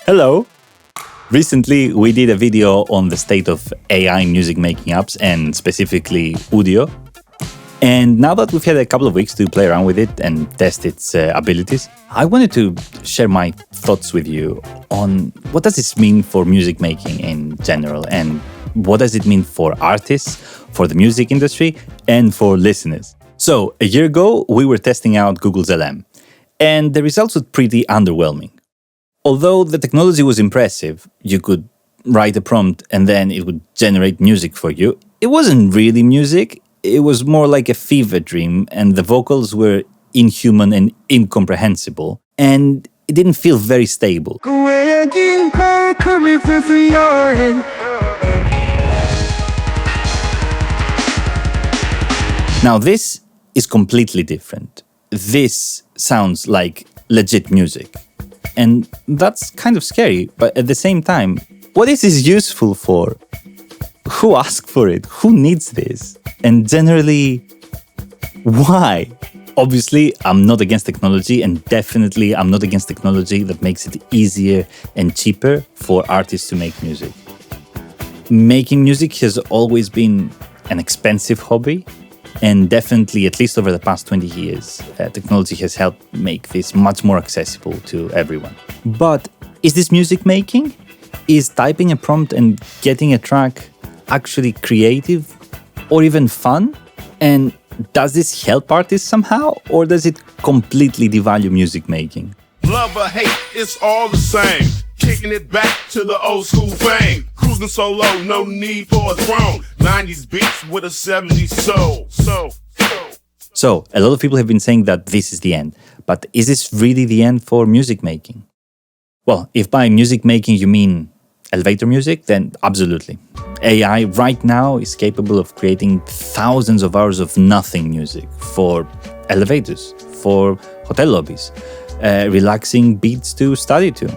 Hello! Recently, we did a video on the state of AI music making apps and specifically Udio. And now that we've had a couple of weeks to play around with it and test its abilities, I wanted to share my thoughts with you on what does this mean for music making in general, and what does it mean for artists, for the music industry, and for listeners. So, a year ago, we were testing out Google's LM, and the results were pretty underwhelming. Although the technology was impressive, you could write a prompt and then it would generate music for you. It wasn't really music, it was more like a fever dream, and the vocals were inhuman and incomprehensible, and it didn't feel very stable. Now this is completely different. This sounds like legit music. And that's kind of scary, but at the same time, what is this useful for? Who asked for it? Who needs this? And generally, why? Obviously, I'm not against technology, and definitely I'm not against technology that makes it easier and cheaper for artists to make music. Making music has always been an expensive hobby, and definitely, at least over the past 20 years, technology has helped make this much more accessible to everyone. But is this music making? Is typing a prompt and getting a track actually creative or even fun? And does this help artists somehow, or does it completely devalue music making? Love or hate, it's all the same. Kicking it back to the old school fame. Cruising so low, no need for a throne. 90s beats with a 70s soul. So, a lot of people have been saying that this is the end. But is this really the end for music making? Well, if by music making you mean elevator music, then absolutely. AI right now is capable of creating thousands of hours of nothing music for elevators, for hotel lobbies, relaxing beats to study to.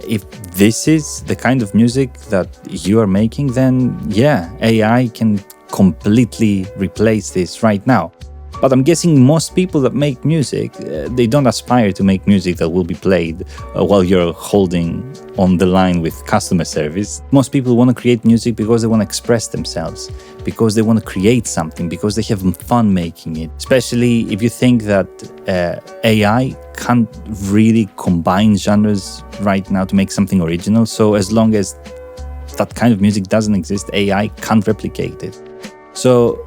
If this is the kind of music that you are making, then yeah, AI can completely replace this right now. But I'm guessing most people that make music, they don't aspire to make music that will be played while you're holding on the line with customer service. Most people want to create music because they want to express themselves, because they want to create something, because they have fun making it. Especially if you think that AI can't really combine genres right now to make something original. So as long as that kind of music doesn't exist, AI can't replicate it. So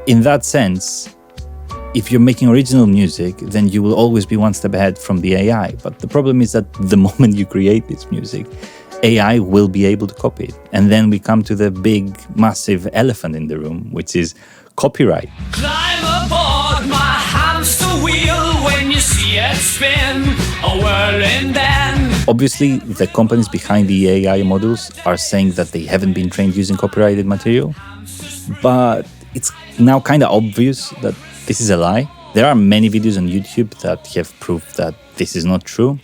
in that sense, if you're making original music, then you will always be one step ahead from the AI. But the problem is that the moment you create this music, AI will be able to copy it. And then we come to the big, massive elephant in the room, which is copyright. Climb aboard my hamster wheel when you see it spin, a whirling then. Obviously, the companies behind the AI models are saying that they haven't been trained using copyrighted material. But it's now kind of obvious that this is a lie. There are many videos on YouTube that have proved that this is not true.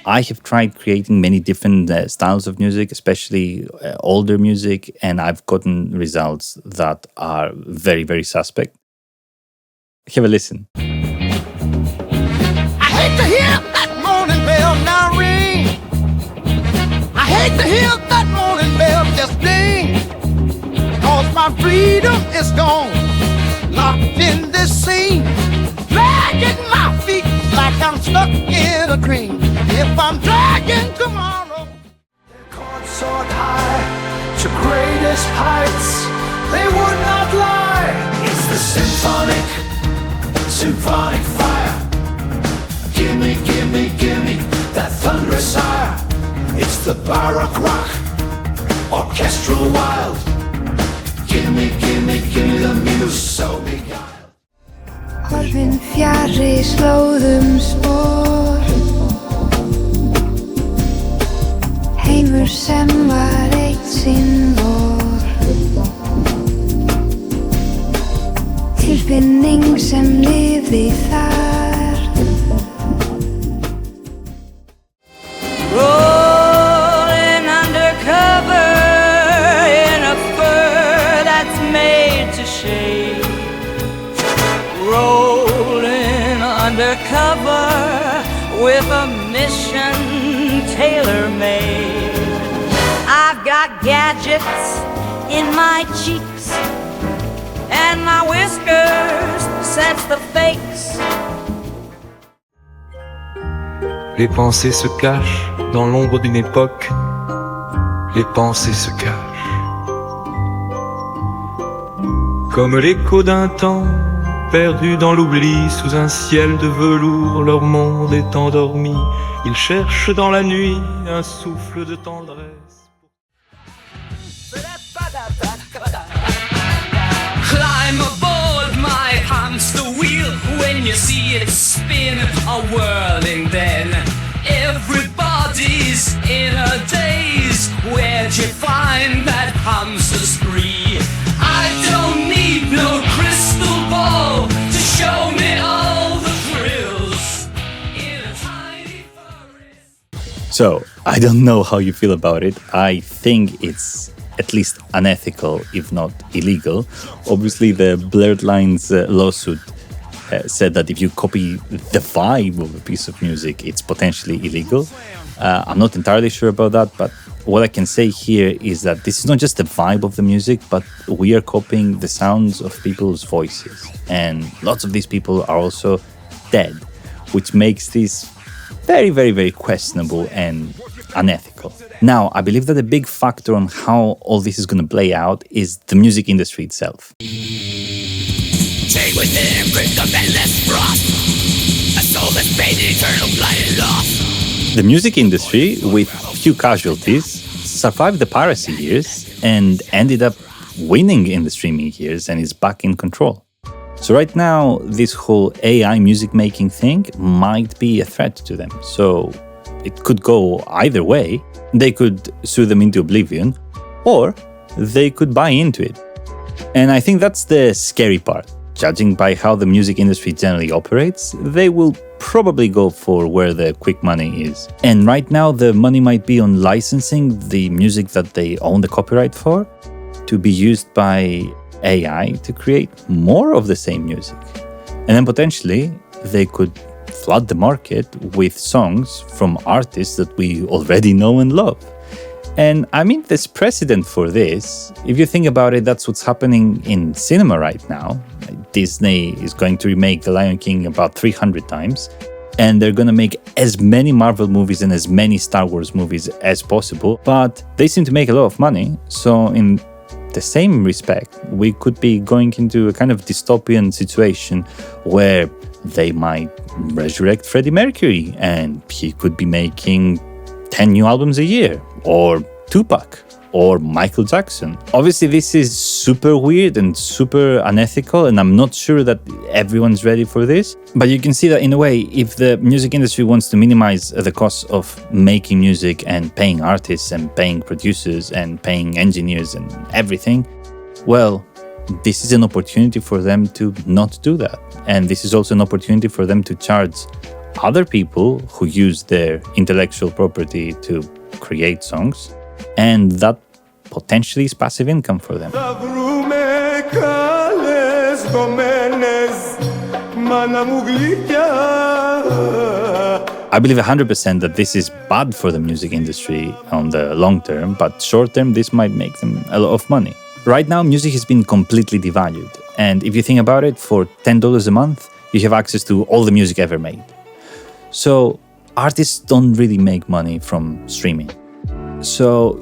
I have tried creating many different styles of music, especially older music, and I've gotten results that are very, very suspect. Have a listen. I hate to hear that morning bell now ring. I hate to hear that morning bell just ding. 'Cause my freedom is gone. Locked in this scene, dragging my feet like I'm stuck in a dream. If I'm dragging tomorrow, Chords soared high to greatest heights. They would not lie. It's the symphonic fire. Gimme, gimme, gimme that thunderous fire. It's the baroque rock, orchestral wild. Gimme, gimme, gimme the muse so beguiled. Horfin fjarri slóðum spor, heimur sem var eitt sinn vor, tilfinning sem lifði þar. Rolling undercover in a fur that's made to shade. Rolling undercover with a mission tailor-made. I've got gadgets in my cheeks, and my whiskers sets the fakes. Les pensées se cachent dans l'ombre d'une époque. Les pensées se cachent. Comme l'écho d'un temps perdu dans l'oubli, sous un ciel de velours, leur monde est endormi. Ils cherchent dans la nuit un souffle de tendresse. Climb aboard my hamster wheel when you see it spin, a whirling then. Everybody's in a daze. Where'd you find that hamster spree? I don't need no crystal ball to show me all the thrills in a tiny furry. So, I don't know how you feel about it. I think it's at least unethical, if not illegal. Obviously, the Blurred Lines lawsuit said that if you copy the vibe of a piece of music, it's potentially illegal. I'm not entirely sure about that, but what I can say here is that this is not just the vibe of the music, but we are copying the sounds of people's voices. And lots of these people are also dead, which makes this very, very, very questionable and unethical. Now, I believe that a big factor on how all this is going to play out is the music industry itself. Chained within a grip of endless frost, a soul that's paid eternal blight and loss. The music industry, with few casualties, survived the piracy years and ended up winning in the streaming years and is back in control. So right now, this whole AI music making thing might be a threat to them. So it could go either way. They could sue them into oblivion, or they could buy into it. And I think that's the scary part. Judging by how the music industry generally operates, they will probably go for where the quick money is. And right now, the money might be on licensing the music that they own the copyright for to be used by AI to create more of the same music. And then potentially, they could flood the market with songs from artists that we already know and love. And I mean, there's precedent for this. If you think about it, that's what's happening in cinema right now. Disney is going to remake The Lion King about 300 times, and they're going to make as many Marvel movies and as many Star Wars movies as possible, but they seem to make a lot of money. So in the same respect, we could be going into a kind of dystopian situation where they might resurrect Freddie Mercury and he could be making 10 new albums a year, or Tupac, or Michael Jackson. Obviously, this is super weird and super unethical, and I'm not sure that everyone's ready for this. But you can see that in a way, if the music industry wants to minimize the cost of making music and paying artists and paying producers and paying engineers and everything, well, this is an opportunity for them to not do that. And this is also an opportunity for them to charge other people who use their intellectual property to create songs, and that potentially is passive income for them. I believe 100% that this is bad for the music industry on the long term, but short term, this might make them a lot of money. Right now, music has been completely devalued, and if you think about it, for $10 a month, you have access to all the music ever made. So artists don't really make money from streaming. So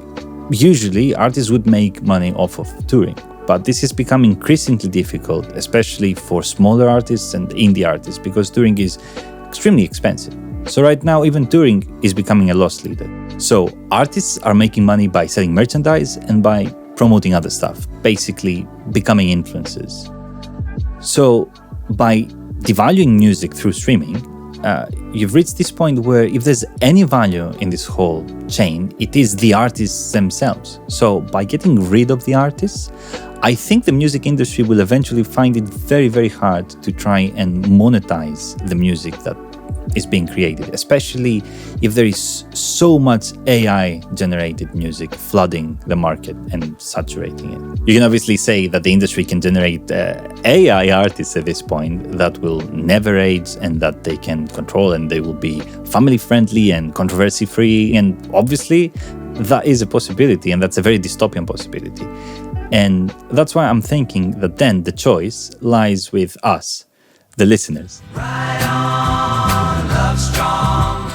usually artists would make money off of touring, but this has become increasingly difficult, especially for smaller artists and indie artists, because touring is extremely expensive. So right now, even touring is becoming a loss leader. So artists are making money by selling merchandise and by promoting other stuff, basically becoming influencers. So by devaluing music through streaming, you've reached this point where if there's any value in this whole chain, it is the artists themselves. So by getting rid of the artists, I think the music industry will eventually find it very, very hard to try and monetize the music that is being created, especially if there is so much AI-generated music flooding the market and saturating it. You can obviously say that the industry can generate AI artists at this point that will never age and that they can control, and they will be family-friendly and controversy-free, and obviously that is a possibility, and that's a very dystopian possibility. And that's why I'm thinking that then the choice lies with us, the listeners. Ride on, love strong.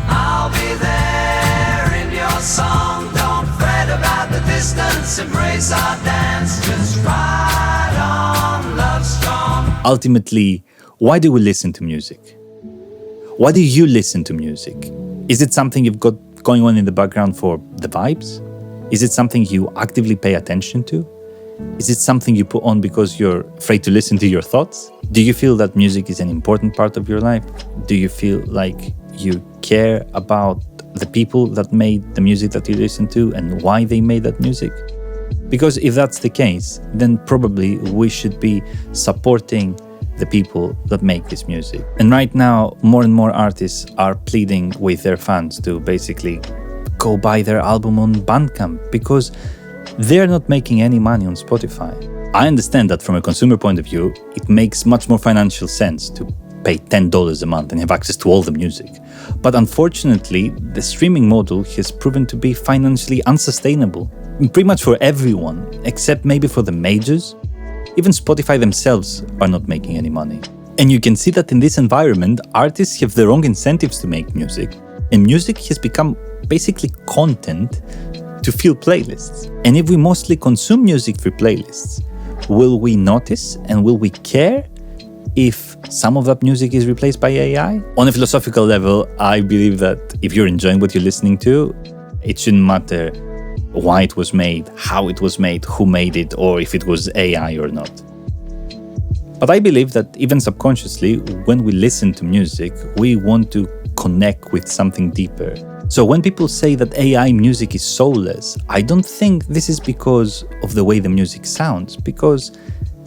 I'll be there in your song. Don't fret about the distance. Embrace our dance. Just ride on, love strong. Ultimately, why do we listen to music? Why do you listen to music? Is it something you've got going on in the background for the vibes? Is it something you actively pay attention to? Is it something you put on because you're afraid to listen to your thoughts? Do you feel that music is an important part of your life? Do you feel like you care about the people that made the music that you listen to and why they made that music? Because if that's the case, then probably we should be supporting the people that make this music. And right now, more and more artists are pleading with their fans to basically go buy their album on Bandcamp because they're not making any money on Spotify. I understand that from a consumer point of view, it makes much more financial sense to pay $10 a month and have access to all the music. But unfortunately, the streaming model has proven to be financially unsustainable, pretty much for everyone, except maybe for the majors. Even Spotify themselves are not making any money. And you can see that in this environment, artists have the wrong incentives to make music, and music has become basically content to fill playlists. And if we mostly consume music through playlists, will we notice and will we care if some of that music is replaced by AI? On a philosophical level, I believe that if you're enjoying what you're listening to, it shouldn't matter why it was made, how it was made, who made it, or if it was AI or not. But I believe that even subconsciously, when we listen to music, we want to connect with something deeper. So when people say that AI music is soulless, I don't think this is because of the way the music sounds, because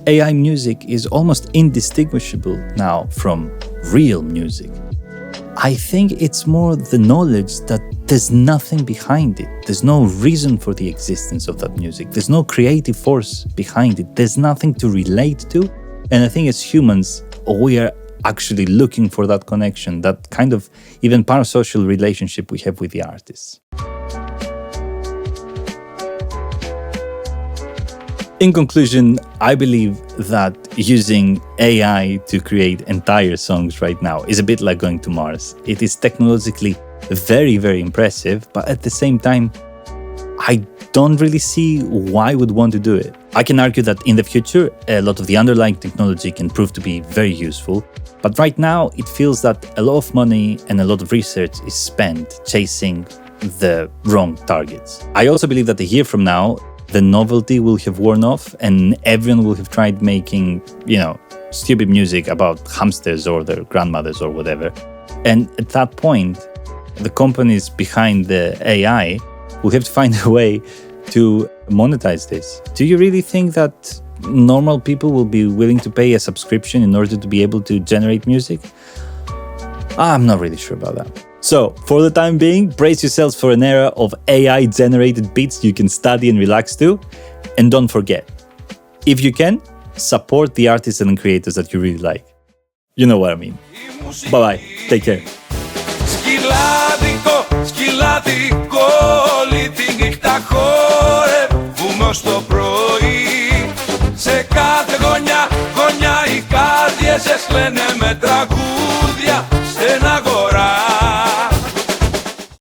AI music is almost indistinguishable now from real music. I think it's more the knowledge that there's nothing behind it. There's no reason for the existence of that music. There's no creative force behind it. There's nothing to relate to. And I think as humans, we are actually looking for that connection, that kind of even parasocial relationship we have with the artists. In conclusion, I believe that using AI to create entire songs right now is a bit like going to Mars. It is technologically very, very impressive, but at the same time, I don't really see why I would want to do it. I can argue that in the future, a lot of the underlying technology can prove to be very useful, but right now it feels that a lot of money and a lot of research is spent chasing the wrong targets. I also believe that a year from now, the novelty will have worn off and everyone will have tried making, stupid music about hamsters or their grandmothers or whatever. And at that point, the companies behind the AI will have to find a way to monetize this. Do you really think that normal people will be willing to pay a subscription in order to be able to generate music? I'm not really sure about that. So, for the time being, brace yourselves for an era of AI-generated beats you can study and relax to. And don't forget, if you can, support the artists and creators that you really like. You know what I mean. Bye-bye. Take care. Σκυλάδικο, όλη τη νύχτα χορεύουμε ως το πρωί. Σε κάθε γωνιά, οι καρδιές σας λένε μετρά.